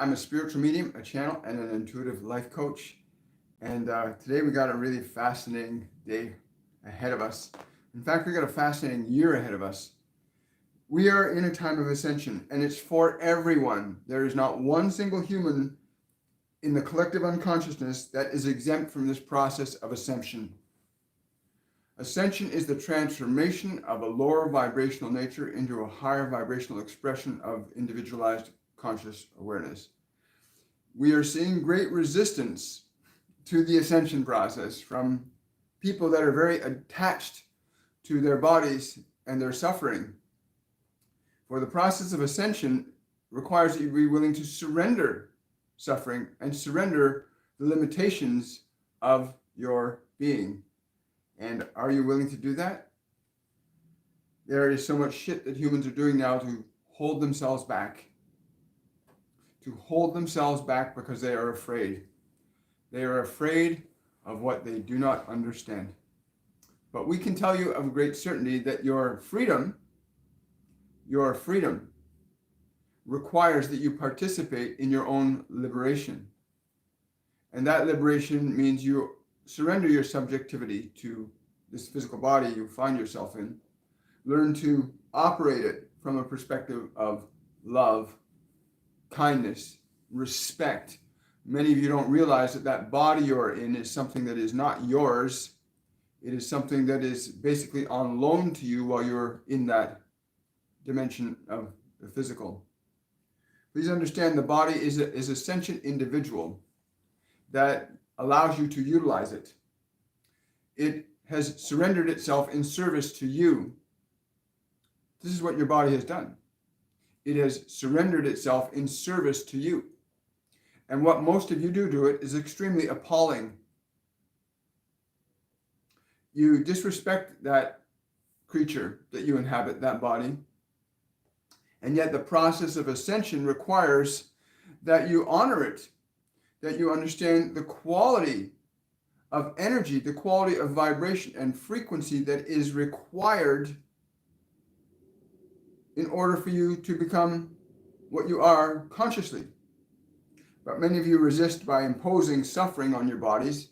I'm a spiritual medium, a channel, and an intuitive life coach. And today we got a really fascinating day ahead of us. In fact, we got a fascinating year ahead of us. We are in a time of ascension, and it's for everyone. There is not one single human in the collective unconsciousness that is exempt from this process of ascension. Ascension is the transformation of a lower vibrational nature into a higher vibrational expression of individualized conscious awareness. We are seeing great resistance to the ascension process from people that are very attached to their bodies and their suffering. For the process of ascension requires that you be willing to surrender suffering and surrender the limitations of your being. And are you willing to do that? There is so much shit that humans are doing now to hold themselves back. To hold themselves back because they are afraid. They are afraid of what they do not understand. But we can tell you of great certainty that your freedom requires that you participate in your own liberation. And that liberation means you surrender your subjectivity to this physical body you find yourself in. Learn to operate it from a perspective of love, kindness, respect. Many of you don't realize that that body you're in is something that is not yours. It is something that is basically on loan to you while you're in that dimension of the physical. Please understand the body is a sentient individual that allows you to utilize it. It has surrendered itself in service to you. This is what your body has done. It has surrendered itself in service to you. And what most of you do to it is extremely appalling. You disrespect that creature that you inhabit, that body. And yet the process of ascension requires that you honor it, that you understand the quality of energy, the quality of vibration and frequency that is required in order for you to become what you are consciously. But many of you resist by imposing suffering on your bodies,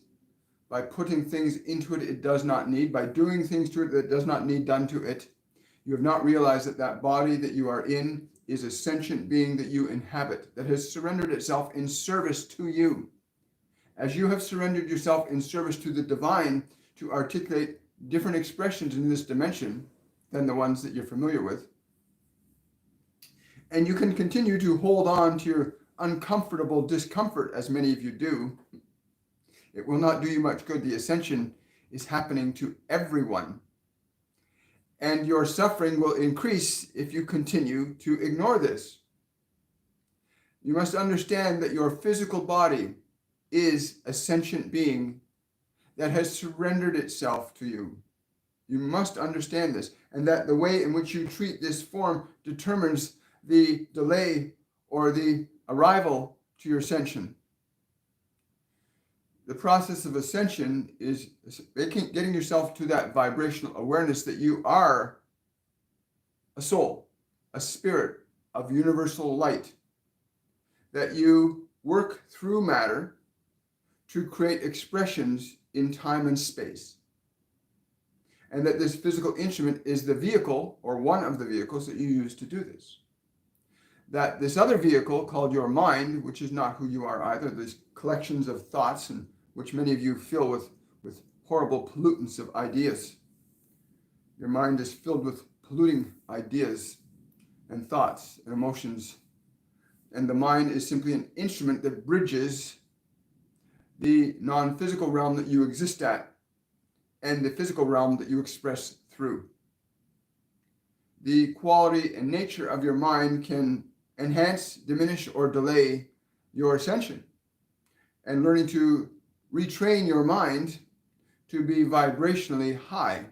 by putting things into it it does not need, by doing things to it that does not need done to it. You have not realized that that body that you are in is a sentient being that you inhabit, that has surrendered itself in service to you. As you have surrendered yourself in service to the divine to articulate different expressions in this dimension than the ones that you're familiar with, and you can continue to hold on to your uncomfortable discomfort, as many of you do, it will not do you much good. The ascension is happening to everyone. And your suffering will increase if you continue to ignore this. You must understand that your physical body is a sentient being that has surrendered itself to you. You must understand this, and that the way in which you treat this form determines the delay or the arrival to your ascension. The process of ascension is getting yourself to that vibrational awareness that you are a soul, a spirit of universal light, that you work through matter to create expressions in time and space, and that this physical instrument is the vehicle or one of the vehicles that you use to do this. That this other vehicle called your mind, which is not who you are either, these collections of thoughts, and which many of you fill with horrible pollutants of ideas. Your mind is filled with polluting ideas and thoughts and emotions. And the mind is simply an instrument that bridges the non-physical realm that you exist at and the physical realm that you express through. The quality and nature of your mind can enhance, diminish, or delay your ascension. And learning to retrain your mind to be vibrationally high,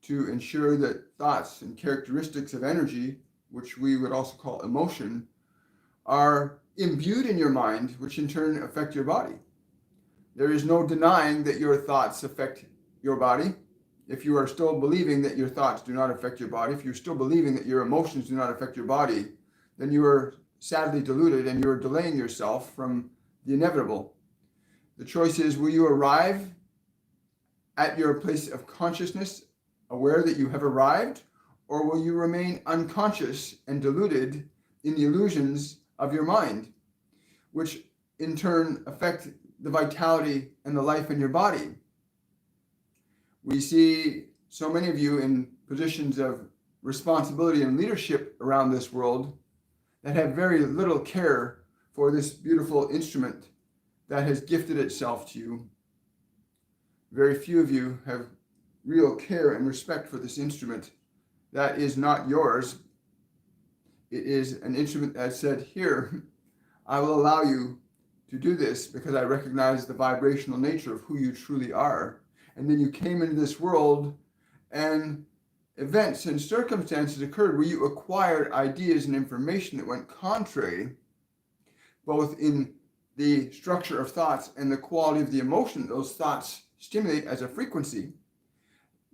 to ensure that thoughts and characteristics of energy, which we would also call emotion, are imbued in your mind, which in turn affect your body. There is no denying that your thoughts affect your body. If you are still believing that your thoughts do not affect your body, if you're still believing that your emotions do not affect your body, then you are sadly deluded, and you're delaying yourself from the inevitable. The choice is, will you arrive at your place of consciousness, aware that you have arrived, or will you remain unconscious and deluded in the illusions of your mind, which in turn affect the vitality and the life in your body? We see so many of you in positions of responsibility and leadership around this world that have very little care for this beautiful instrument that has gifted itself to you. Very few of you have real care and respect for this instrument that is not yours. It is an instrument that said, here, I will allow you to do this because I recognize the vibrational nature of who you truly are. And then you came into this world and events and circumstances occurred where you acquired ideas and information that went contrary, both in the structure of thoughts and the quality of the emotion those thoughts stimulate as a frequency,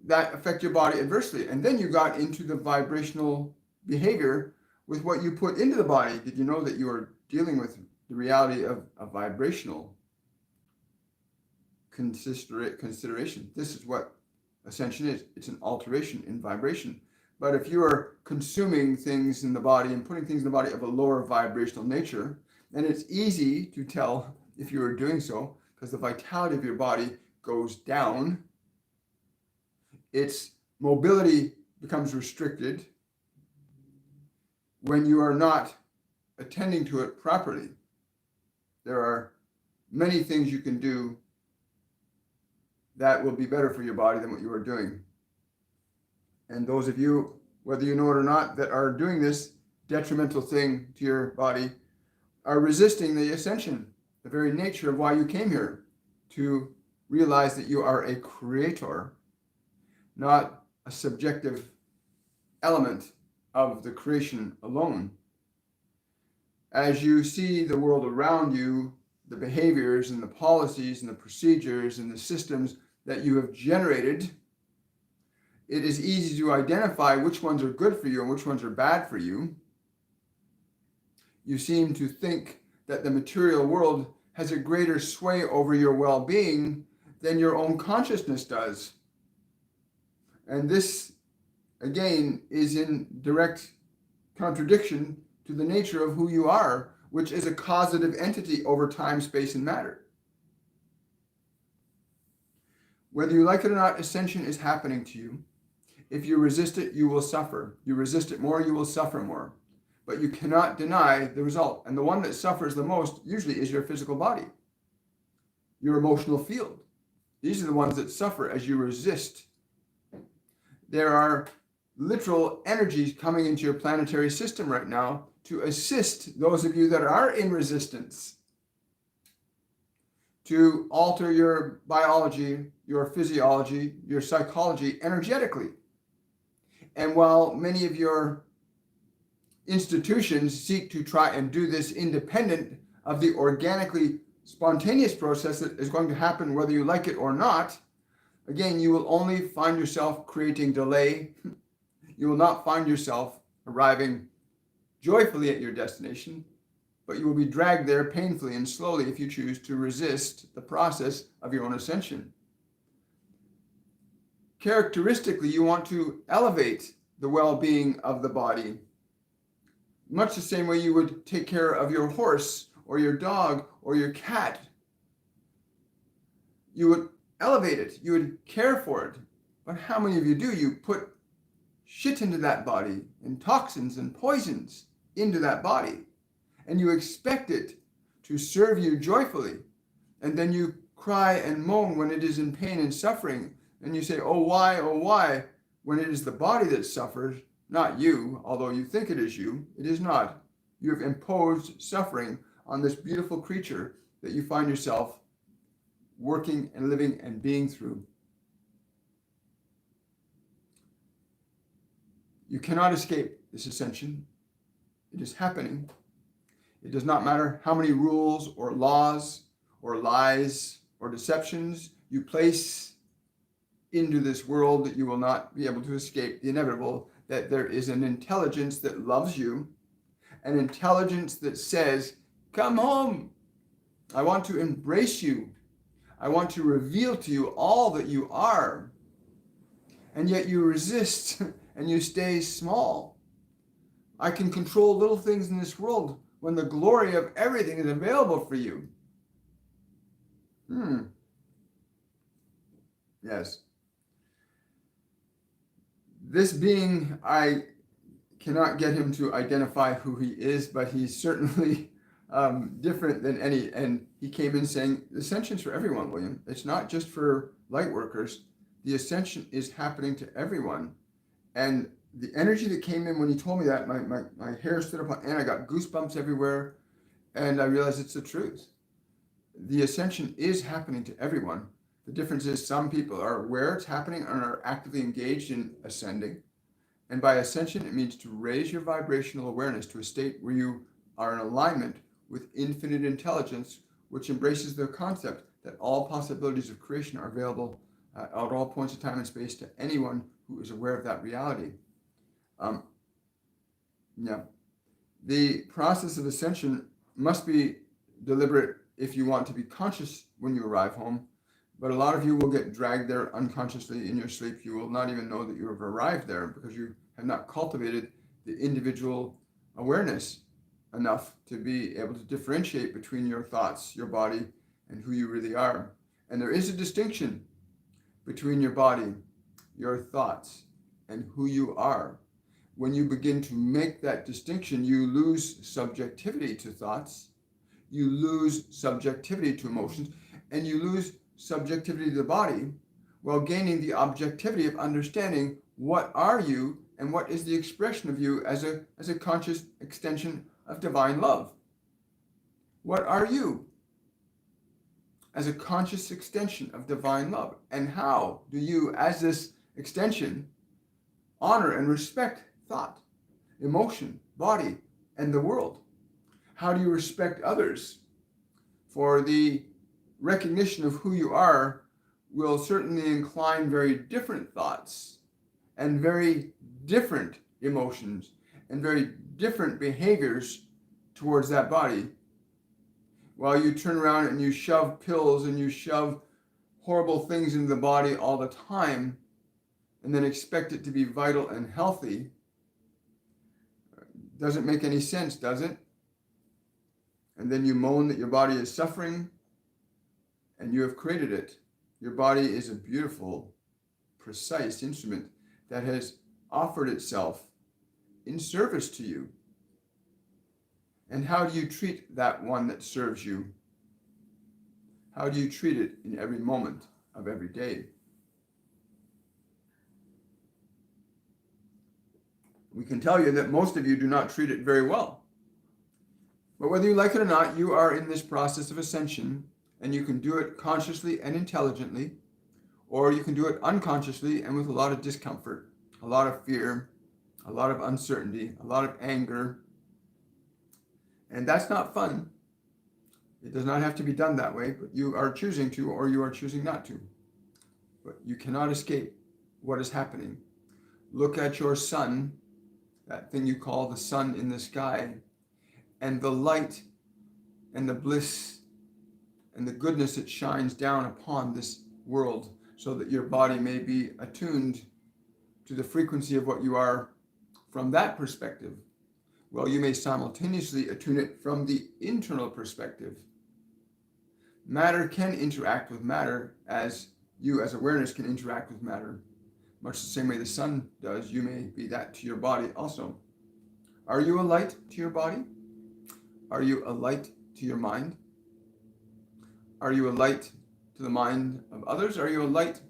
that affect your body adversely. And then you got into the vibrational behavior with what you put into the body. Did you know that you are dealing with the reality of a vibrational consideration? This is what ascension is. It's an alteration in vibration. But if you are consuming things in the body and putting things in the body of a lower vibrational nature, then it's easy to tell if you are doing so, because the vitality of your body goes down. Its mobility becomes restricted when you are not attending to it properly. There are many things you can do that will be better for your body than what you are doing. And those of you, whether you know it or not, that are doing this detrimental thing to your body are resisting the ascension, the very nature of why you came here, to realize that you are a creator, not a subjective element of the creation alone. As you see the world around you, the behaviors and the policies and the procedures and the systems that you have generated, it is easy to identify which ones are good for you and which ones are bad for you. You seem to think that the material world has a greater sway over your well-being than your own consciousness does. And this, again, is in direct contradiction to the nature of who you are, which is a causative entity over time, space, and matter. Whether you like it or not, ascension is happening to you. If you resist it, you will suffer. You resist it more, you will suffer more. But you cannot deny the result. And the one that suffers the most usually is your physical body, your emotional field. These are the ones that suffer as you resist. There are literal energies coming into your planetary system right now to assist those of you that are in resistance, to alter your biology, your physiology, your psychology energetically. And while many of your institutions seek to try and do this independent of the organically spontaneous process that is going to happen whether you like it or not, again, you will only find yourself creating delay. You will not find yourself arriving joyfully at your destination, but you will be dragged there painfully and slowly if you choose to resist the process of your own ascension. Characteristically, you want to elevate the well-being of the body, much the same way you would take care of your horse or your dog or your cat. You would elevate it, you would care for it. But how many of you do? You put shit into that body and toxins and poisons into that body, and you expect it to serve you joyfully. And then you cry and moan when it is in pain and suffering. And you say, oh, why, when it is the body that suffers, not you, although you think it is you. It is not. You have imposed suffering on this beautiful creature that you find yourself working and living and being through. You cannot escape this ascension. It is happening. It does not matter how many rules or laws or lies or deceptions you place into this world, that you will not be able to escape the inevitable, that there is an intelligence that loves you an intelligence that says, come home. I want to embrace you. I want to reveal to you all that you are. And yet you resist and you stay small. I can control little things in this world when the glory of everything is available for you. Yes. This being, I cannot get him to identify who he is, but he's certainly different than any. And he came in saying, the ascension's for everyone, William. It's not just for light workers. The ascension is happening to everyone. And the energy that came in when he told me that, my hair stood up on end. I got goosebumps everywhere. And I realized it's the truth. The ascension is happening to everyone. The difference is some people are aware it's happening and are actively engaged in ascending. And by ascension, it means to raise your vibrational awareness to a state where you are in alignment with infinite intelligence, which embraces the concept that all possibilities of creation are available at all points of time and space to anyone who is aware of that reality. The process of ascension must be deliberate if you want to be conscious when you arrive home. But a lot of you will get dragged there unconsciously in your sleep. You will not even know that you have arrived there because you have not cultivated the individual awareness enough to be able to differentiate between your thoughts, your body, and who you really are. And there is a distinction between your body, your thoughts, and who you are. When you begin to make that distinction, you lose subjectivity to thoughts, you lose subjectivity to emotions, and you lose subjectivity to the body, while gaining the objectivity of understanding what are you and what is the expression of you as a conscious extension of divine love. What are you as a conscious extension of divine love? And how do you, as this extension, honor and respect thought, emotion, body, and the world? How do you respect others? For the recognition of who you are will certainly incline very different thoughts and very different emotions and very different behaviors towards that body. While you turn around and you shove pills and you shove horrible things into the body all the time and then expect it to be vital and healthy, doesn't make any sense, does it? And then you moan that your body is suffering, and you have created it. Your body is a beautiful, precise instrument that has offered itself in service to you. And how do you treat that one that serves you? How do you treat it in every moment of every day? We can tell you that most of you do not treat it very well. But whether you like it or not, you are in this process of ascension, and you can do it consciously and intelligently, or you can do it unconsciously and with a lot of discomfort, a lot of fear, a lot of uncertainty, a lot of anger. And that's not fun. It does not have to be done that way, but you are choosing to, or you are choosing not to. But you cannot escape what is happening. Look at your sun, that thing you call the sun in the sky, and the light and the bliss and the goodness that shines down upon this world so that your body may be attuned to the frequency of what you are from that perspective. Well, you may simultaneously attune it from the internal perspective. Matter can interact with matter as you as awareness can interact with matter. Much the same way the sun does, you may be that to your body also. Are you a light to your body? Are you a light to your mind? Are you a light to the mind of others? Are you a light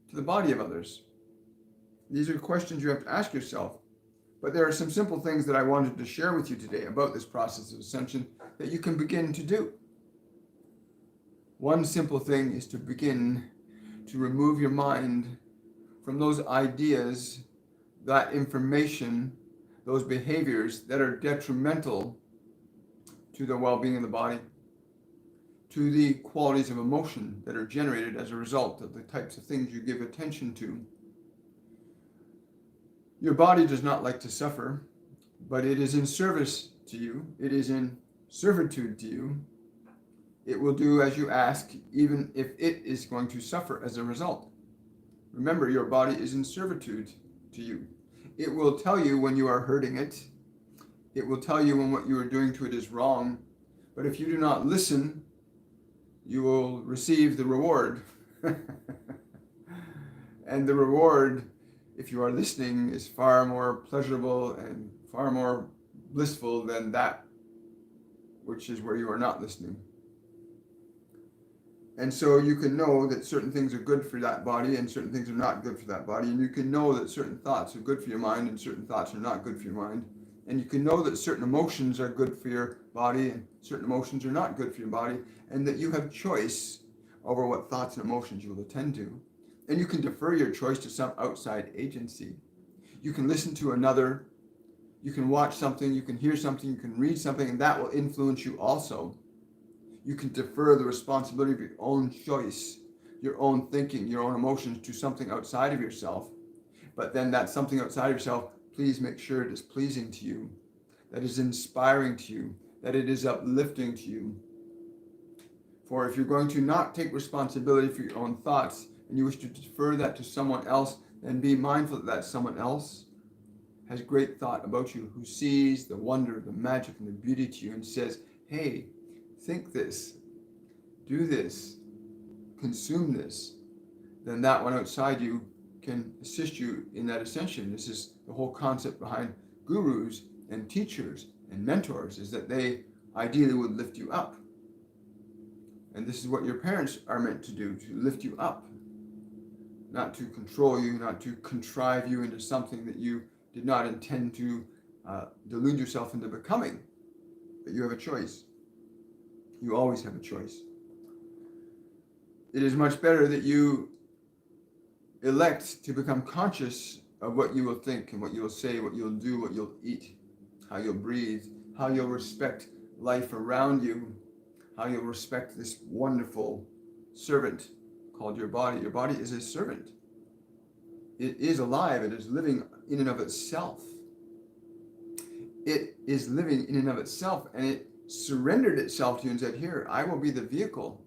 to the body of others? These are questions you have to ask yourself. But there are some simple things that I wanted to share with you today about this process of ascension that you can begin to do. One simple thing is to begin to remove your mind from those ideas, that information, those behaviors that are detrimental to the well-being of the body, to the qualities of emotion that are generated as a result of the types of things you give attention to. Your body does not like to suffer. but it is in service to you. It is in servitude to you. It will do as you ask, even if it is going to suffer as a result. Remember, your body is in servitude to you. It will tell you when you are hurting it. It will tell you when what you are doing to it is wrong. But if you do not listen, you will receive the reward. And the reward, if you are listening, is far more pleasurable and far more blissful than that which is where you are not listening. And so you can know that certain things are good for that body and certain things are not good for that body. And you can know that certain thoughts are good for your mind and certain thoughts are not good for your mind. And you can know that certain emotions are good for your body and certain emotions are not good for your body. And that you have choice over what thoughts and emotions you will attend to. And you can defer your choice to some outside agency. You can listen to another. You can watch something. You can hear something. You can read something. And that will influence you also. You can defer the responsibility of your own choice, your own thinking, your own emotions to something outside of yourself. But then that something outside of yourself, please make sure it is pleasing to you, that is inspiring to you, that it is uplifting to you. For if you're going to not take responsibility for your own thoughts and you wish to defer that to someone else, then be mindful that that someone else has great thought about you, who sees the wonder, the magic, and the beauty to you and says, hey, think this, do this, consume this, then that one outside you can assist you in that ascension. This is the whole concept behind gurus and teachers and mentors, is that they ideally would lift you up. And this is what your parents are meant to do, to lift you up, not to control you, not to contrive you into something that you did not intend to delude yourself into becoming. But you have a choice. You always have a choice. It is much better that you elect to become conscious of what you will think and what you will say, what you'll do, what you'll eat, how you'll breathe, how you'll respect life around you, how you'll respect this wonderful servant called your body. Your body is a servant. It is alive. It is living in and of itself. It is living in and of itself, and it surrendered itself to you and said, here, I will be the vehicle.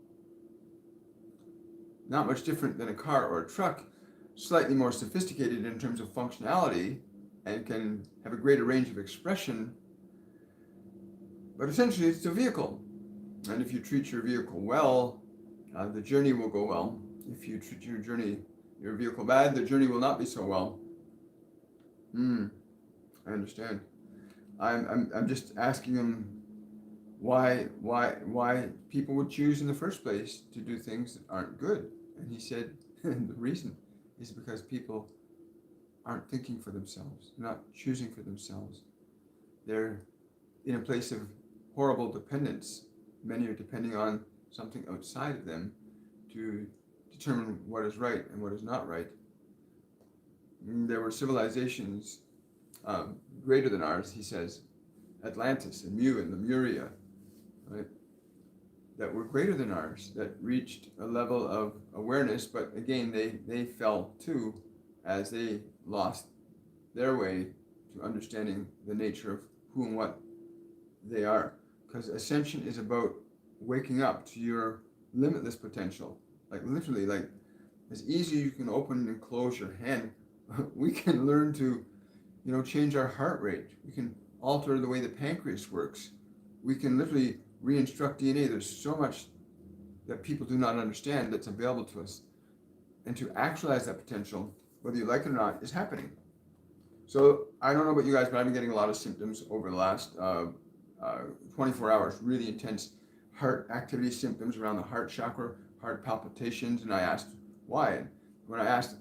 Not much different than a car or a truck, slightly more sophisticated in terms of functionality and can have a greater range of expression. But essentially, it's a vehicle. And if you treat your vehicle well, the journey will go well. If you treat your vehicle bad, the journey will not be so well. I understand. I'm just asking him why people would choose in the first place to do things that aren't good. And he said the reason is because people aren't thinking for themselves, not choosing for themselves. They're in a place of horrible dependence. Many are depending on something outside of them to determine what is right and what is not right. There were civilizations greater than ours, he says, Atlantis and Mu and Lemuria, right, that were greater than ours, that reached a level of awareness, but again, they fell too as they lost their way to understanding the nature of who and what they are. Because ascension is about waking up to your limitless potential. Like literally, like as easy as you can open and close your hand, we can learn to, change our heart rate. We can alter the way the pancreas works. We can literally re-instruct DNA. There's so much that people do not understand that's available to us. And to actualize that potential, whether you like it or not, is happening. So I don't know about you guys, but I've been getting a lot of symptoms over the last 24 hours, really intense heart activity symptoms around the heart chakra, heart palpitations. And I asked why. When I asked,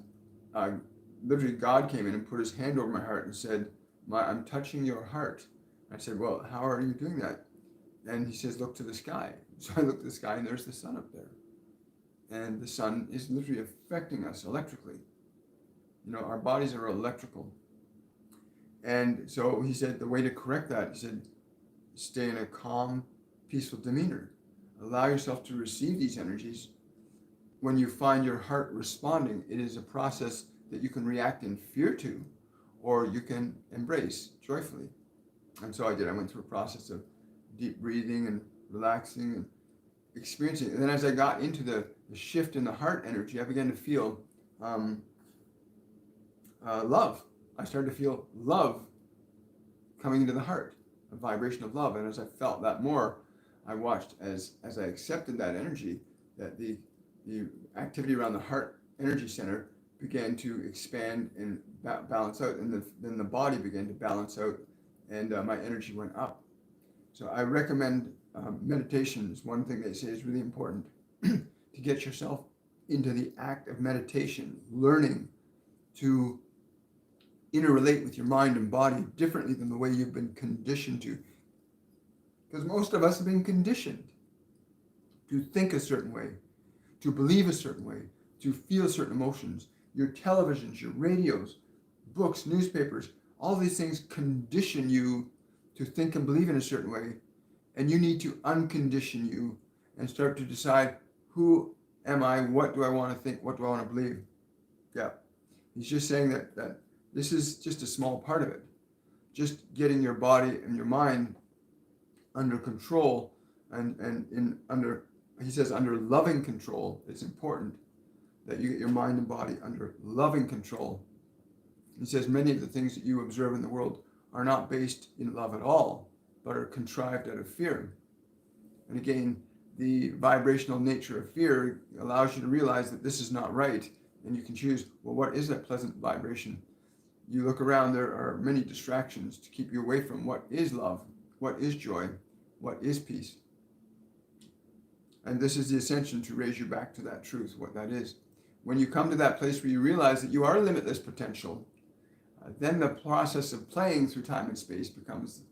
literally God came in and put his hand over my heart and said, I'm touching your heart. I said, well, how are you doing that? And he says, look to the sky. So I looked to the sky and there's the sun up there. And the sun is literally affecting us electrically. Our bodies are electrical. And so he said, the way to correct that, he said, stay in a calm, peaceful demeanor. Allow yourself to receive these energies. When you find your heart responding, it is a process that you can react in fear to, or you can embrace joyfully. And so I did. I went through a process of deep breathing and relaxing and experiencing it. And then as I got into the shift in the heart energy, I began to feel love. I started to feel love coming into the heart, a vibration of love. And as I felt that more, I watched as I accepted that energy, that the activity around the heart energy center began to expand and balance out, and then the body began to balance out, and my energy went up. So I recommend meditation is one thing they say is really important to get yourself into the act of meditation, learning to interrelate with your mind and body differently than the way you've been conditioned to. Because most of us have been conditioned to think a certain way, to believe a certain way, to feel certain emotions. Your televisions, your radios, books, newspapers, all these things condition you to think and believe in a certain way. And you need to uncondition you and start to decide, who am I? What do I want to think? What do I want to believe? Yeah. He's just saying that this is just a small part of it. Just getting your body and your mind under control he says under loving control. It's important that you get your mind and body under loving control. He says many of the things that you observe in the world are not based in love at all, but are contrived out of fear. And again, the vibrational nature of fear allows you to realize that this is not right. And you can choose, well, what is that pleasant vibration? You look around, there are many distractions to keep you away from what is love, what is joy, what is peace. And this is the ascension, to raise you back to that truth, what that is. When you come to that place where you realize that you are limitless potential, then the process of playing through time and space becomes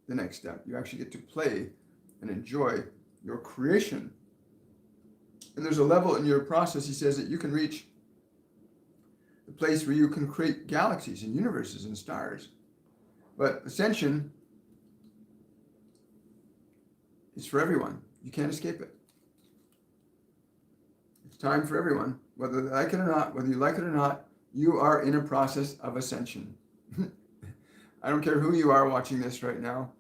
the next step. You actually get to play and enjoy your creation. And there's a level in your process, he says, that you can reach the place where you can create galaxies and universes and stars. But ascension is for everyone. You can't escape it. It's time for everyone. Whether they like it or not, whether you like it or not, you are in a process of ascension. I don't care who you are watching this right now.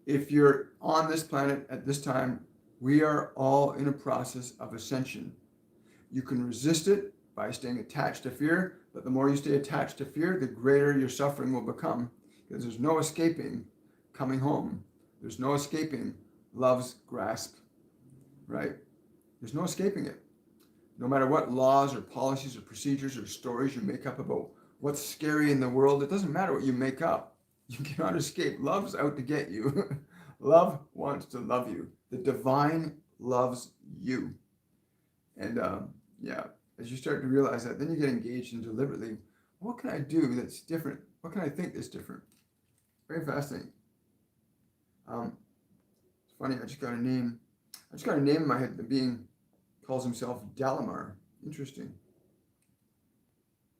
If you're on this planet at this time, we are all in a process of ascension. You can resist it by staying attached to fear, but the more you stay attached to fear, the greater your suffering will become, because there's no escaping coming home. There's no escaping love's grasp, right? There's no escaping it. No matter what laws or policies or procedures or stories you make up about what's scary in the world, it doesn't matter what you make up. You cannot escape. Love's out to get you. Love wants to love you. The divine loves you. And as you start to realize that, then you get engaged in deliberately, what can I do that's different? What can I think that's different? Very fascinating. It's funny, I just got a name in my head. The being calls himself Dalamar. Interesting.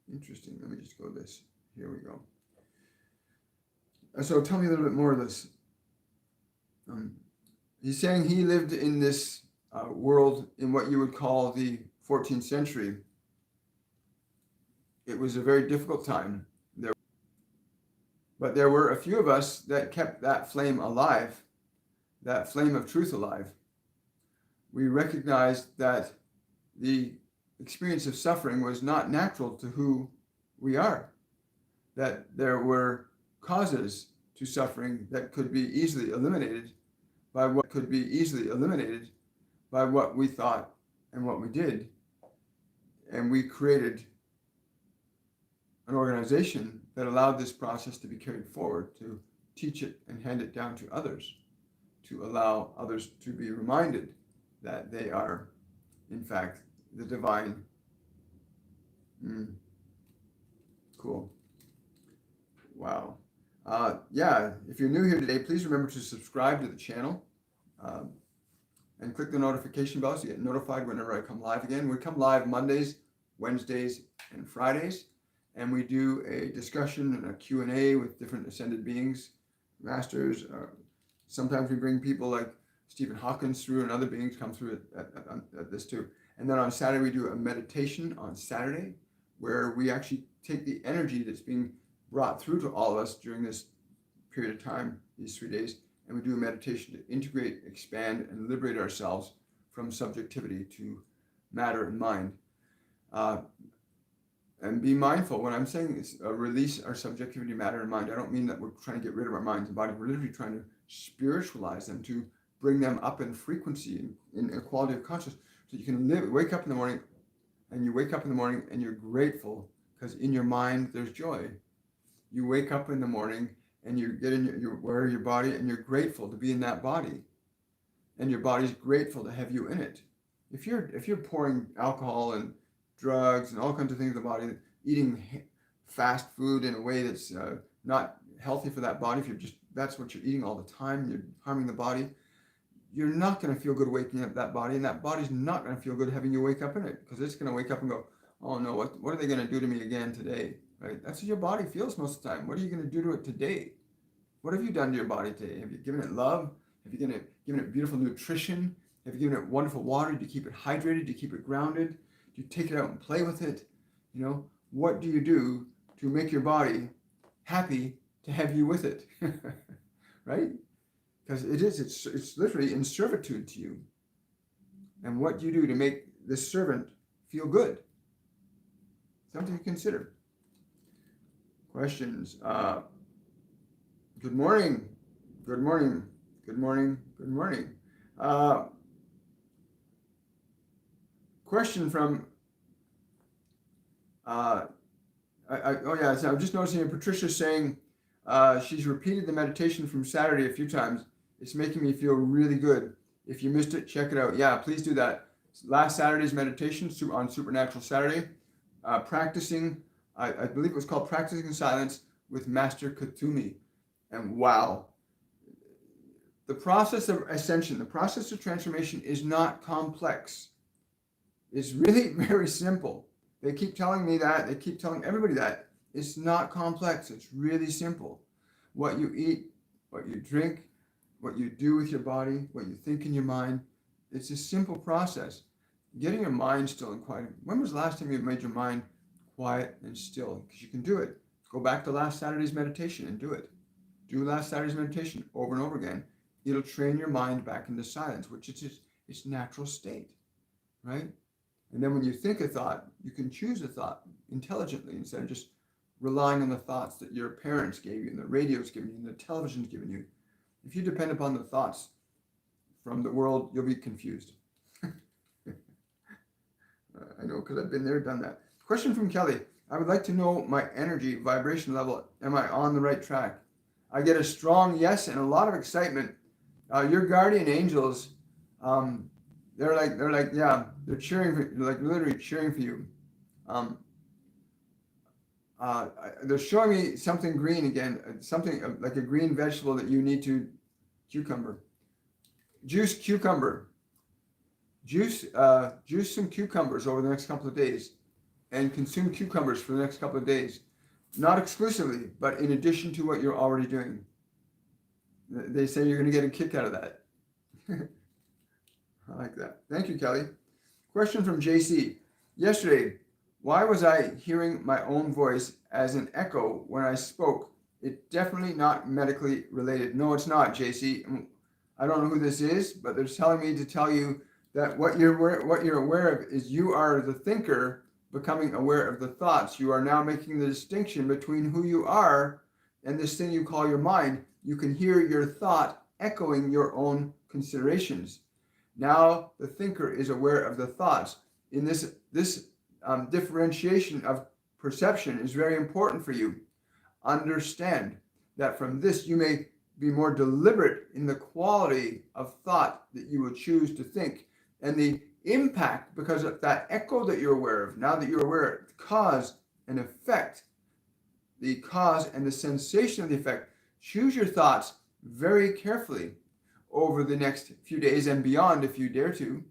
Let me just go this. Here we go. So tell me a little bit more of this. He's saying he lived in this world in what you would call the 14th century. It was a very difficult time. But there were a few of us that kept that flame alive, that flame of truth alive. We recognized that the experience of suffering was not natural to who we are, that there were causes to suffering that could be easily eliminated by what we thought and what we did. And we created an organization that allowed this process to be carried forward, to teach it and hand it down to others, to allow others to be reminded that they are, in fact, the divine. Cool. Wow. If you're new here today, please remember to subscribe to the channel and click the notification bell so you get notified whenever I come live again. We come live Mondays, Wednesdays, and Fridays, and we do a discussion and a Q&A with different ascended beings, masters. Sometimes we bring people like Stephen Hawkins through, and other beings come through at this too. And then on Saturday, we do a meditation on Saturday, where we actually take the energy that's being brought through to all of us during this period of time, these 3 days, and we do a meditation to integrate, expand, and liberate ourselves from subjectivity to matter and mind. And be mindful. When I'm saying this, release our subjectivity, matter, and mind, I don't mean that we're trying to get rid of our minds and body. We're literally trying to spiritualize them, to bring them up in frequency, in a quality of consciousness, so you can wake up in the morning, and you're grateful because in your mind there's joy. You wake up in the morning and you get in you're aware of your body, and you're grateful to be in that body, and your body's grateful to have you in it. If you're pouring alcohol and drugs and all kinds of things in the body, eating fast food in a way that's not healthy for that body, that's what you're eating all the time, you're harming the body, you're not going to feel good waking up that body, and that body's not going to feel good having you wake up in it, because it's going to wake up and go, oh no, what are they going to do to me again today? Right? That's what your body feels most of the time. What are you going to do to it today? What have you done to your body today? Have you given it love? Have you given it beautiful nutrition? Have you given it wonderful water? Do you keep it hydrated? Do you keep it grounded? Do you take it out and play with it? What do you do to make your body happy to have you with it? Right? Because it's literally in servitude to you. And what do you do to make this servant feel good? Something to consider. Questions. Good morning. Good morning. Good morning. Good morning. Question from so I'm just noticing Patricia saying she's repeated the meditation from Saturday a few times. It's making me feel really good. If you missed it, check it out. Yeah, please do that. Last Saturday's meditation on Supernatural Saturday, practicing, I believe it was called Practicing Silence with Master Katumi. And wow, the process of ascension, the process of transformation is not complex. It's really very simple. They keep telling me that. They keep telling everybody that. It's not complex. It's really simple. What you eat, what you drink, what you do with your body, what you think in your mind. It's a simple process. Getting your mind still and quiet. When was the last time you made your mind quiet and still? Because you can do it. Go back to last Saturday's meditation and do it. Do last Saturday's meditation over and over again. It'll train your mind back into silence, which is its natural state, right? And then when you think a thought, you can choose a thought intelligently instead of just relying on the thoughts that your parents gave you and the radio's given you and the television's given you. If you depend upon the thoughts from the world, you'll be confused. I know, because I've been there, done that. Question from Kelly. I would like to know my energy vibration level. Am I on the right track? I get a strong yes and a lot of excitement. Your guardian angels, they're cheering for, like literally cheering for you. They're showing me something green again, something like a green vegetable that you need to juice cucumber. Juice some cucumbers over the next couple of days, and consume cucumbers for the next couple of days. Not exclusively, but in addition to what you're already doing. They say you're going to get a kick out of that. I like that. Thank you, Kelly. Question from JC. Yesterday, why was I hearing my own voice as an echo when I spoke? It's definitely not medically related. No, it's not, JC. I don't know who this is, but they're telling me to tell you that what you're aware of is you are the thinker becoming aware of the thoughts. You are now making the distinction between who you are and this thing you call your mind. You can hear your thought echoing your own considerations. Now the thinker is aware of the thoughts. In this differentiation of perception is very important for you. Understand that from this you may be more deliberate in the quality of thought that you would choose to think, and the impact, because of that echo that you're aware of, now that you're aware of cause and effect, the cause and the sensation of the effect. Choose your thoughts very carefully over the next few days and beyond if you dare to.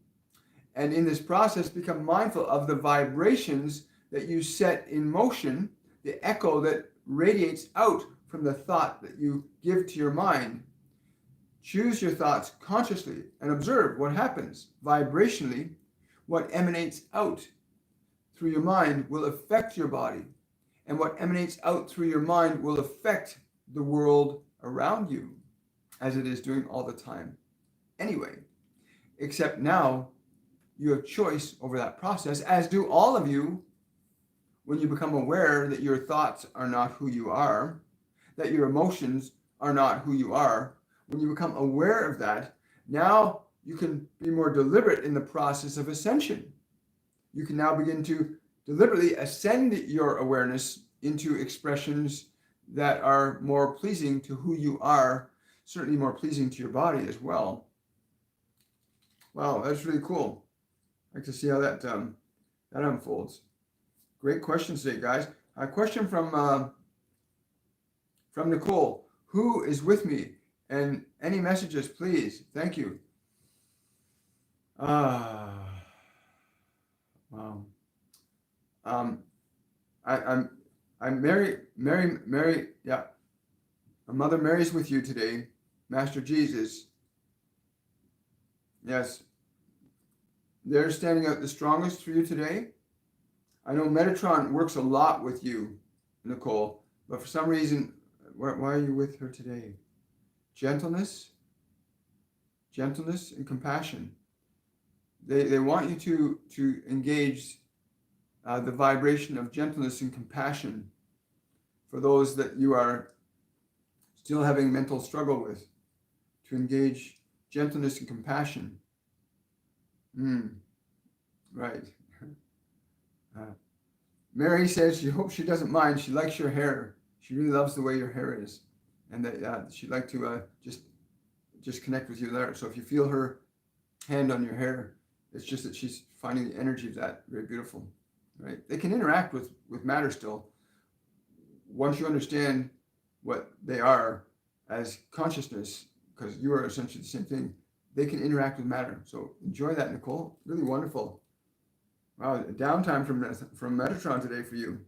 And in this process, become mindful of the vibrations that you set in motion, the echo that radiates out from the thought that you give to your mind. Choose your thoughts consciously and observe what happens vibrationally. What emanates out through your mind will affect your body, and what emanates out through your mind will affect the world around you, as it is doing all the time anyway. Except now you have choice over that process, as do all of you, when you become aware that your thoughts are not who you are, that your emotions are not who you are. When you become aware of that, now you can be more deliberate in the process of ascension. You can now begin to deliberately ascend your awareness into expressions that are more pleasing to who you are, certainly more pleasing to your body as well. Wow, that's really cool. I'd like to see how that unfolds. Great questions today, guys. A question from Nicole. Who is with me? And any messages, please. Thank you. Wow. I'm Mary. Yeah. My Mother Mary's with you today. Master Jesus. Yes. They're standing out the strongest for you today. I know Metatron works a lot with you, Nicole, but for some reason, why are you with her today? Gentleness and compassion. They want you to engage the vibration of gentleness and compassion for those that you are still having mental struggle with, to engage gentleness and compassion. Right. Mary says she hopes she doesn't mind. She likes your hair. She really loves the way your hair is, and that she'd like to just connect with you there. So if you feel her hand on your hair, it's just that she's finding the energy of that very beautiful. Right? They can interact with matter still. Once you understand what they are as consciousness, because you are essentially the same thing, they can interact with matter. So enjoy that, Nicole. Really wonderful. Wow, downtime from Metatron today for you.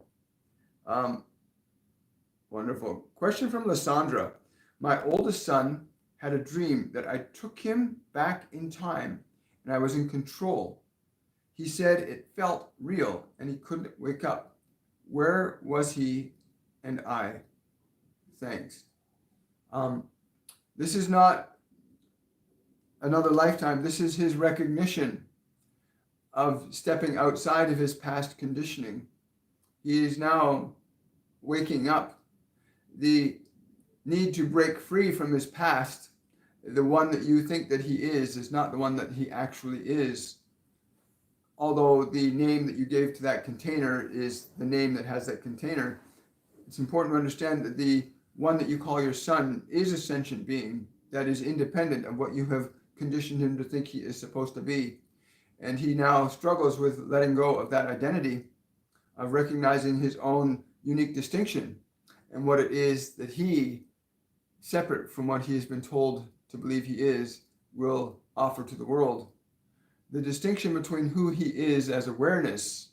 Wonderful. Question from Lysandra. My oldest son had a dream that I took him back in time and I was in control. He said it felt real and he couldn't wake up. Where was he and I? Thanks. This is not another lifetime. This is his recognition of stepping outside of his past conditioning. He is now waking up. The need to break free from his past, the one that you think that he is not the one that he actually is. Although the name that you gave to that container is the name that has that container, it's important to understand that the one that you call your son is a sentient being that is independent of what you have conditioned him to think he is supposed to be. And he now struggles with letting go of that identity, of recognizing his own unique distinction and what it is that he, separate from what he has been told to believe he is, will offer to the world. The distinction between who he is as awareness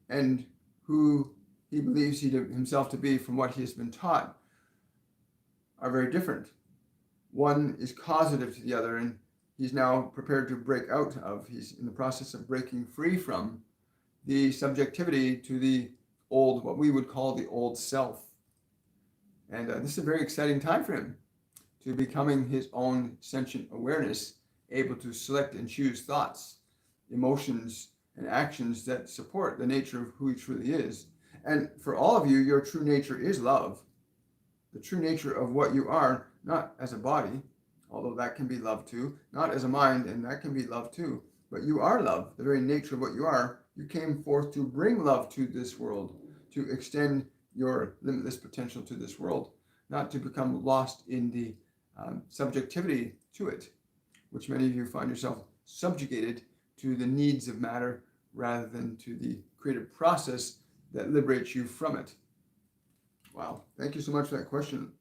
and who he believes himself to be from what he has been taught are very different. One is causative to the other, and he's now prepared to break out of. He's in the process of breaking free from the subjectivity to the old, what we would call the old self. And this is a very exciting time for him, to becoming his own sentient awareness, able to select and choose thoughts, emotions, and actions that support the nature of who he truly is. And for all of you, your true nature is love. The true nature of what you are, not as a body, although that can be love too, not as a mind, and that can be love too, but you are love, the very nature of what you are. You came forth to bring love to this world, to extend your limitless potential to this world, not to become lost in the subjectivity to it, which many of you find yourself subjugated to the needs of matter rather than to the creative process that liberates you from it. Wow, thank you so much for that question.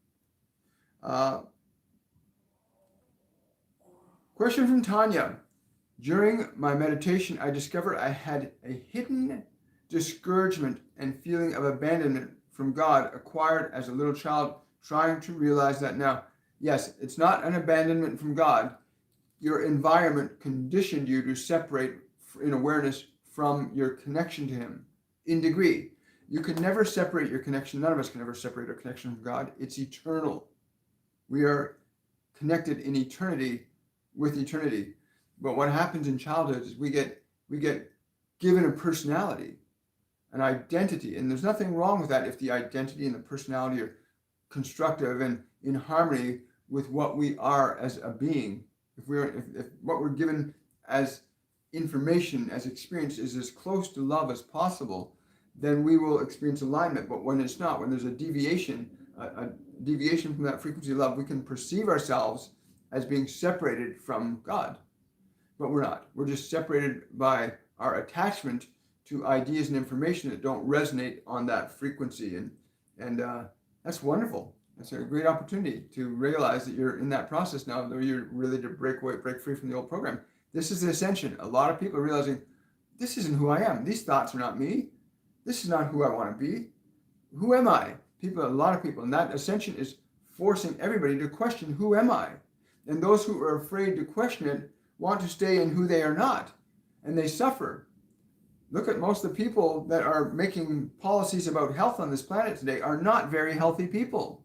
Question from Tanya. During my meditation, I discovered I had a hidden discouragement and feeling of abandonment from God acquired as a little child, trying to realize that now. Yes, it's not an abandonment from God. Your environment conditioned you to separate in awareness from your connection to him in degree. You can never separate your connection. None of us can ever separate our connection from God. It's eternal. We are connected in eternity with eternity. But what happens in childhood is we get given a personality, an identity, and there's nothing wrong with that if the identity and the personality are constructive and in harmony with what we are as a being. If what we're given as information, as experience, is as close to love as possible, then we will experience alignment. But when it's not, when there's a deviation from that frequency of love, we can perceive ourselves as being separated from God. But we're not. We're just separated by our attachment to ideas and information that don't resonate on that frequency. And that's wonderful. That's a great opportunity to realize that you're in that process now, though you're really to break free from the old program. This is the ascension. A lot of people are realizing, this isn't who I am. These thoughts are not me. This is not who I want to be. Who am I? A lot of people, and that ascension is forcing everybody to question, who am I? And those who are afraid to question it want to stay in who they are not, and they suffer. Look at most of the people that are making policies about health on this planet today are not very healthy people.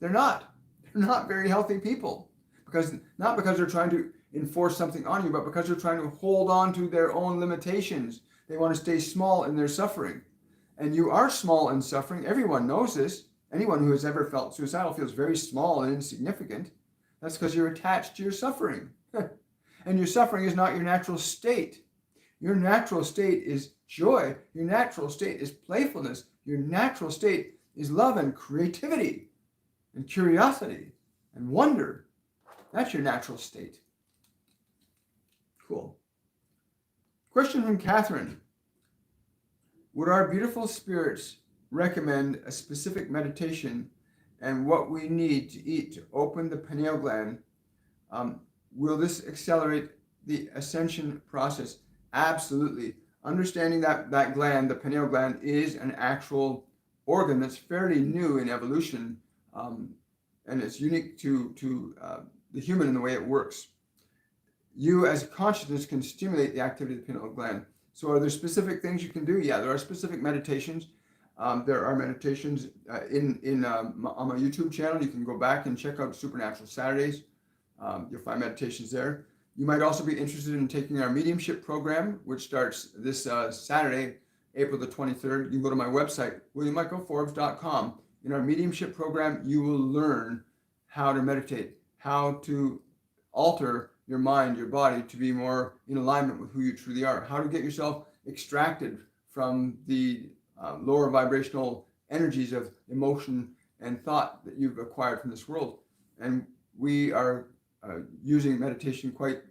They're not very healthy people, not because they're trying to enforce something on you, but because they're trying to hold on to their own limitations. They want to stay small in their suffering. And you are small in suffering. Everyone knows this. Anyone who has ever felt suicidal feels very small and insignificant. That's because you're attached to your suffering. And your suffering is not your natural state. Your natural state is joy. Your natural state is playfulness. Your natural state is love and creativity and curiosity and wonder. That's your natural state. Cool. Question from Catherine. Would our beautiful spirits recommend a specific meditation and what we need to eat to open the pineal gland? Will this accelerate the ascension process? Absolutely. Understanding that gland, the pineal gland, is an actual organ that's fairly new in evolution, and it's unique to the human in the way it works. You as consciousness can stimulate the activity of the pineal gland. So are there specific things you can do? Yeah, there are specific meditations. There are meditations on my YouTube channel. You can go back and check out Supernatural Saturdays. You'll find meditations there. You might also be interested in taking our mediumship program, which starts this Saturday, April the 23rd. You can go to my website, williammichaelforbes.com. In our mediumship program, you will learn how to meditate, how to alter your mind, your body to be more in alignment with who you truly are, how to get yourself extracted from the lower vibrational energies of emotion and thought that you've acquired from this world. And we are using meditation quite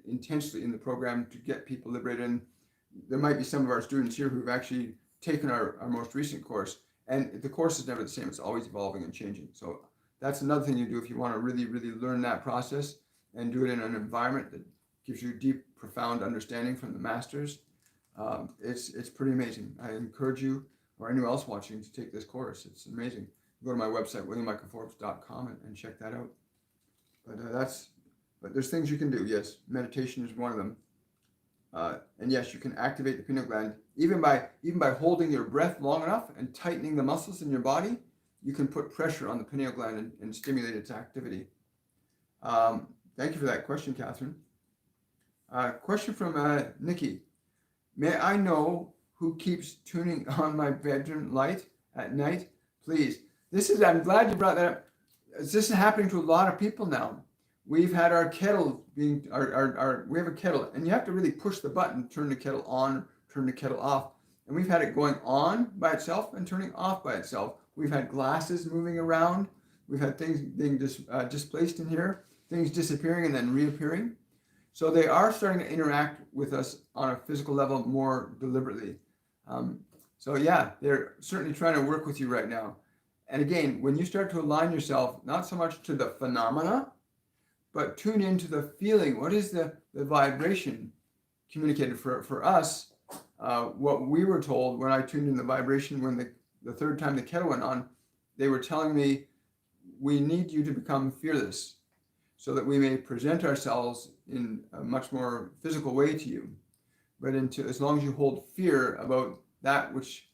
intensely in the program to get people liberated. And there might be some of our students here who've actually taken our most recent course, and the course is never the same. It's always evolving and changing. So that's another thing you do if you want to really learn that process and do it in an environment that gives you deep, profound understanding from the masters. It's pretty amazing. I encourage you or anyone else watching to take this course. It's amazing. Go to my website, williammichaelforbes.com, and check that out. But there's things you can do. Yes, meditation is one of them. And yes, you can activate the pineal gland even by holding your breath long enough and tightening the muscles in your body. You can put pressure on the pineal gland and stimulate its activity. Thank you for that question, Catherine. Question from Nikki. May I know who keeps tuning on my bedroom light at night, please? I'm glad you brought that up. This is happening to a lot of people now. We've had our kettle we have a kettle, and you have to really push the button, turn the kettle on, turn the kettle off. And we've had it going on by itself and turning off by itself. We've had glasses moving around. We've had things being displaced in here, things disappearing and then reappearing. So they are starting to interact with us on a physical level more deliberately. So yeah, they're certainly trying to work with you right now. And again, when you start to align yourself, not so much to the phenomena, but tune into the feeling. What is the vibration communicated for us? What we were told when I tuned in the vibration, when the third time the kettle went on, they were telling me, we need you to become fearless so that we may present ourselves in a much more physical way to you. But as long as you hold fear about that which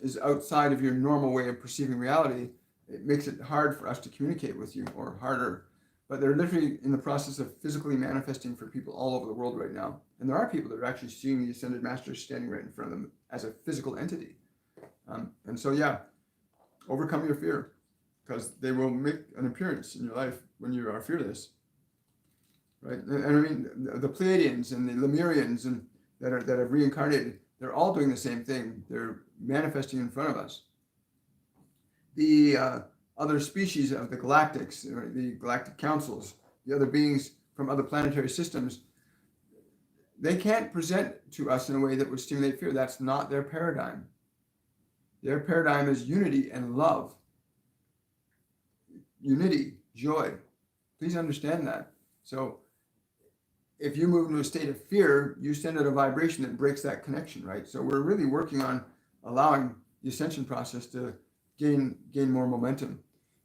is outside of your normal way of perceiving reality, it makes it hard for us to communicate with you, or harder. But they're literally in the process of physically manifesting for people all over the world right now. And there are people that are actually seeing the Ascended Masters standing right in front of them as a physical entity. And so, yeah, overcome your fear, because they will make an appearance in your life when you are fearless. Right? And I mean, the Pleiadians and the Lemurians and that have reincarnated, they're all doing the same thing. They're manifesting in front of us. The other species of the galactics, the galactic councils, the other beings from other planetary systems, they can't present to us in a way that would stimulate fear. That's not their paradigm. Their paradigm is unity and love. Unity, joy. Please understand that. So if you move into a state of fear, you send out a vibration that breaks that connection, right? So we're really working on allowing the ascension process to gain more momentum.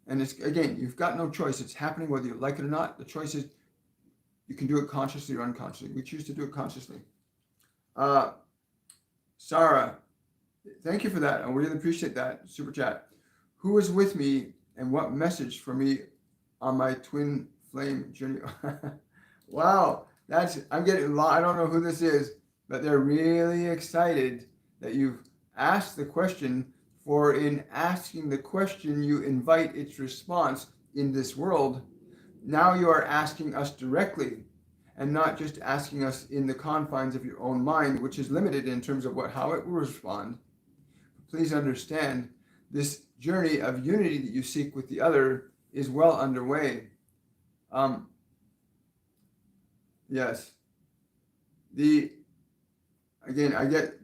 And it's, again, you've got no choice. It's happening whether you like it or not. The choice is you can do it consciously or unconsciously. We choose to do it consciously. Sarah, thank you for that. I really appreciate that super chat. Who is with me and what message for me on my twin flame journey? Wow, I'm getting a lot. I don't know who this is, but they're really excited that you've asked the question. For in asking the question, you invite its response in this world. Now you are asking us directly, and not just asking us in the confines of your own mind, which is limited in terms of how it will respond. Please understand, this journey of unity that you seek with the other is well underway. Yes. Again, I get,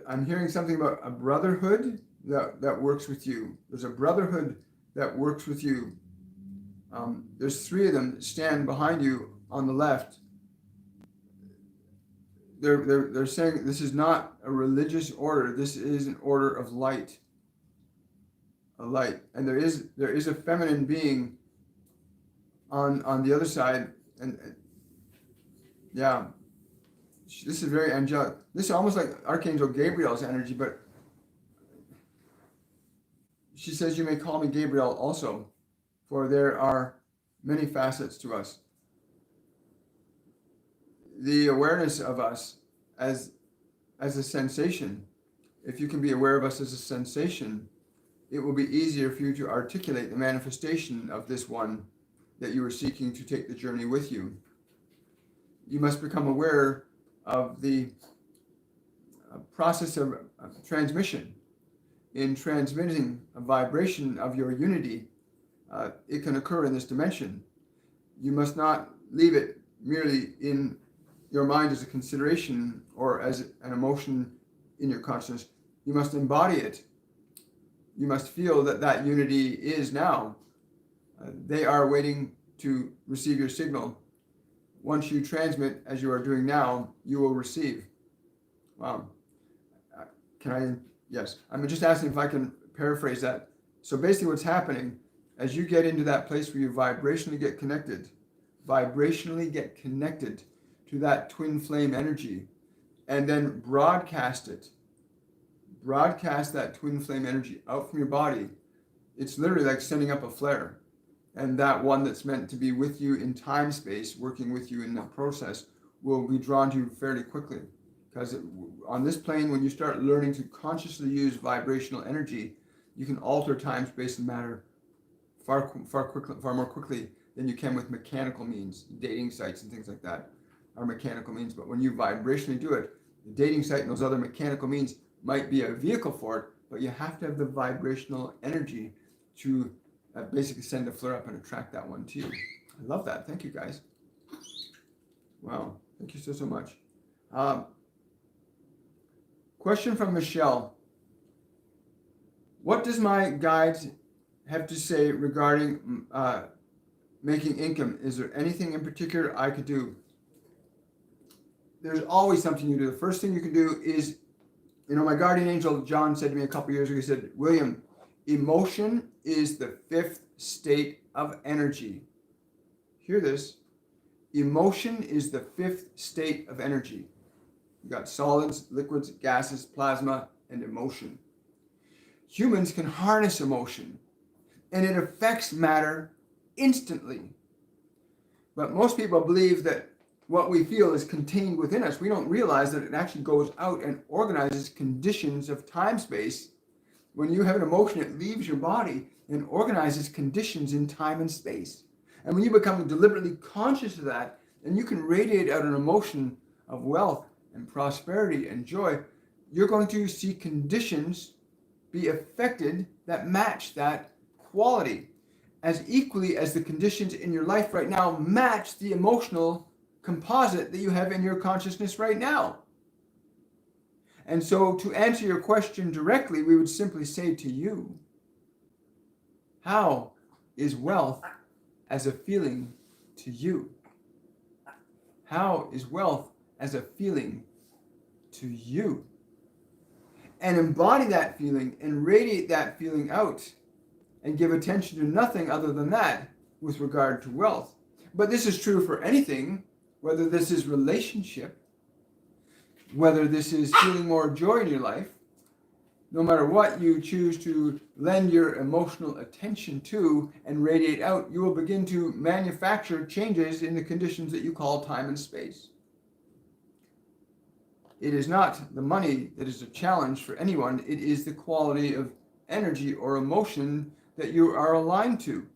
I'm hearing something about a brotherhood that works with you. There's a brotherhood that works with you. There's 3 of them that stand behind you on the left. They're saying this is not a religious order. This is an order of light. A light. And there is a feminine being on the other side. And yeah, this is very angelic. This is almost like Archangel Gabriel's energy, but she says, you may call me Gabriel also, for there are many facets to us. The awareness of us as a sensation, if you can be aware of us as a sensation, it will be easier for you to articulate the manifestation of this one that you are seeking to take the journey with you. You must become aware of the process of transmission. In transmitting a vibration of your unity, it can occur in this dimension. You must not leave it merely in your mind as a consideration or as an emotion in your consciousness. You must embody it. You must feel that unity is now. They are waiting to receive your signal. Once you transmit, as you are doing now, you will receive. Wow. Yes, I'm just asking if I can paraphrase that. So basically what's happening, as you get into that place where you vibrationally get connected to that twin flame energy, and then broadcast that twin flame energy out from your body. It's literally like sending up a flare. And that one that's meant to be with you in time space, working with you in the process, will be drawn to you fairly quickly. Because on this plane, when you start learning to consciously use vibrational energy, you can alter time, space, and matter far more quickly than you can with mechanical means. Dating sites and things like that are mechanical means. But when you vibrationally do it, the dating site and those other mechanical means might be a vehicle for it, but you have to have the vibrational energy to basically send a flare up and attract that one to you. I love that. Thank you, guys. Wow. Thank you so much. Question from Michelle. What does my guides have to say regarding making income? Is there anything in particular I could do? There's always something you do. The first thing you can do is, my guardian angel, John, said to me a couple years ago, he said, William, emotion is the 5th state of energy. Hear this. Emotion is the 5th state of energy. You got solids, liquids, gases, plasma, and emotion. Humans can harness emotion. and it affects matter instantly. But most people believe that what we feel is contained within us. We don't realize that it actually goes out and organizes conditions of time-space. When you have an emotion, it leaves your body and organizes conditions in time and space. And when you become deliberately conscious of that, and you can radiate out an emotion of wealth and prosperity and joy, you're going to see conditions be affected that match that quality, as equally as the conditions in your life right now match the emotional composite that you have in your consciousness right now. And so, to answer your question directly, we would simply say to you, how is wealth as a feeling to you? How is wealth as a feeling to you? And embody that feeling and radiate that feeling out, and give attention to nothing other than that with regard to wealth. But this is true for anything, whether this is relationship, whether this is feeling more joy in your life. No matter what you choose to lend your emotional attention to and radiate out, you will begin to manufacture changes in the conditions that you call time and space. It is not the money that is a challenge for anyone. It is the quality of energy or emotion that you are aligned to.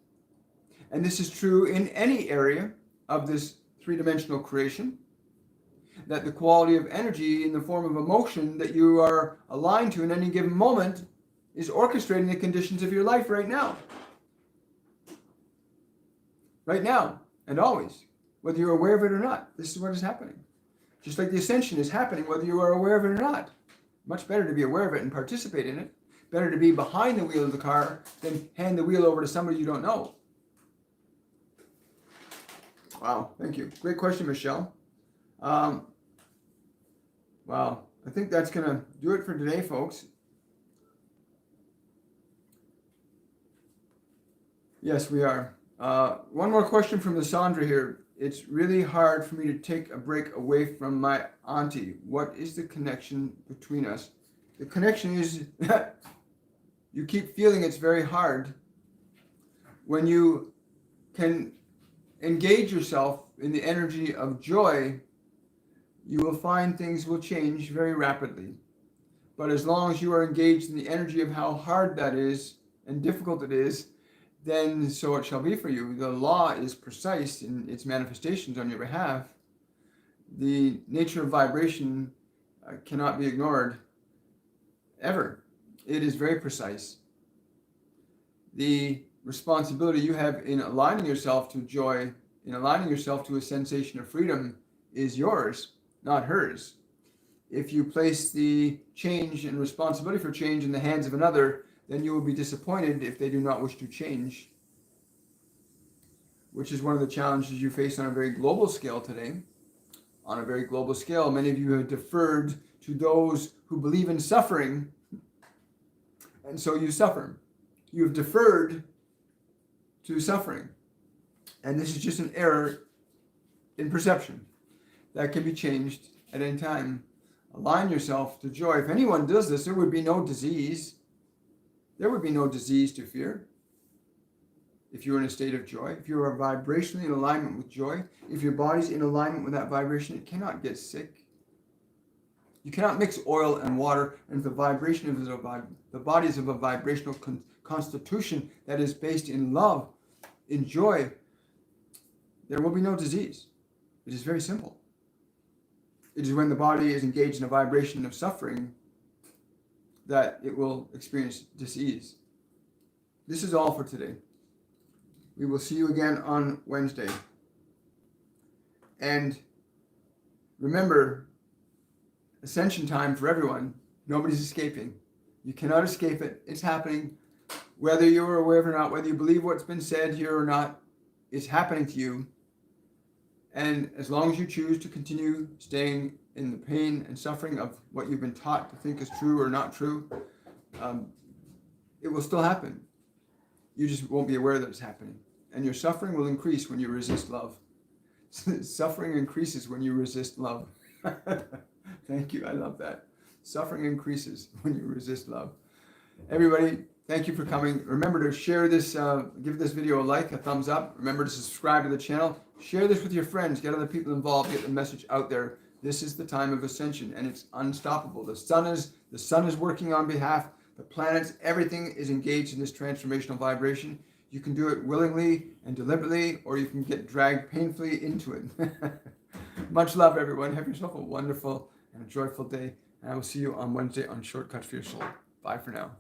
And this is true in any area of this three-dimensional creation, that the quality of energy in the form of emotion that you are aligned to in any given moment is orchestrating the conditions of your life right now. Right now and always, whether you're aware of it or not. This is what is happening. Just like the Ascension is happening, whether you are aware of it or not. Much better to be aware of it and participate in it. Better to be behind the wheel of the car than hand the wheel over to somebody you don't know. Wow, thank you. Great question, Michelle. Wow, I think that's going to do it for today, folks. Yes, we are. One more question from Lysandra here. It's really hard for me to take a break away from my auntie. What is the connection between us? The connection is that you keep feeling it's very hard. When you can engage yourself in the energy of joy, you will find things will change very rapidly. But as long as you are engaged in the energy of how hard that is and difficult it is, then so it shall be for you. The law is precise in its manifestations on your behalf. The nature of vibration cannot be ignored ever. It is very precise. The responsibility you have in aligning yourself to joy, in aligning yourself to a sensation of freedom, is yours, not hers. If you place the change and responsibility for change in the hands of another, then you will be disappointed if they do not wish to change, which is one of the challenges you face on a very global scale today. On a very global scale, many of you have deferred to those who believe in suffering, and so you suffer. You have deferred to suffering, and this is just an error in perception that can be changed at any time. Align yourself to joy. If anyone does this, there would be no disease. There would be no disease to fear. If you're in a state of joy, if you are vibrationally in alignment with joy, if your body's in alignment with that vibration, it cannot get sick. You cannot mix oil and water, and if the vibration of the body is of a vibrational constitution that is based in love, in joy, there will be no disease. It is very simple. It is when the body is engaged in a vibration of suffering that it will experience disease. This is all for today. We will see you again on Wednesday. And remember, Ascension time for everyone. Nobody's escaping. You cannot escape it. It's happening. Whether you're aware of it or not, whether you believe what's been said here or not, it's happening to you. And as long as you choose to continue staying in the pain and suffering of what you've been taught to think is true or not true, it will still happen. You just won't be aware that it's happening. And your suffering will increase when you resist love. Suffering increases when you resist love. Thank you. I love that. Suffering increases when you resist love. Everybody, Thank you for coming. Remember to share this, give this video a like, a thumbs up. Remember to subscribe to the channel. Share this with your friends. Get other people involved. Get the message out there. This is the time of ascension, and it's unstoppable. The sun is working on behalf. The planets, everything is engaged in this transformational vibration. You can do it willingly and deliberately, or you can get dragged painfully into it. Much love, everyone. Have yourself a wonderful and a joyful day. And I will see you on Wednesday on Shortcuts for Your Soul. Bye for now.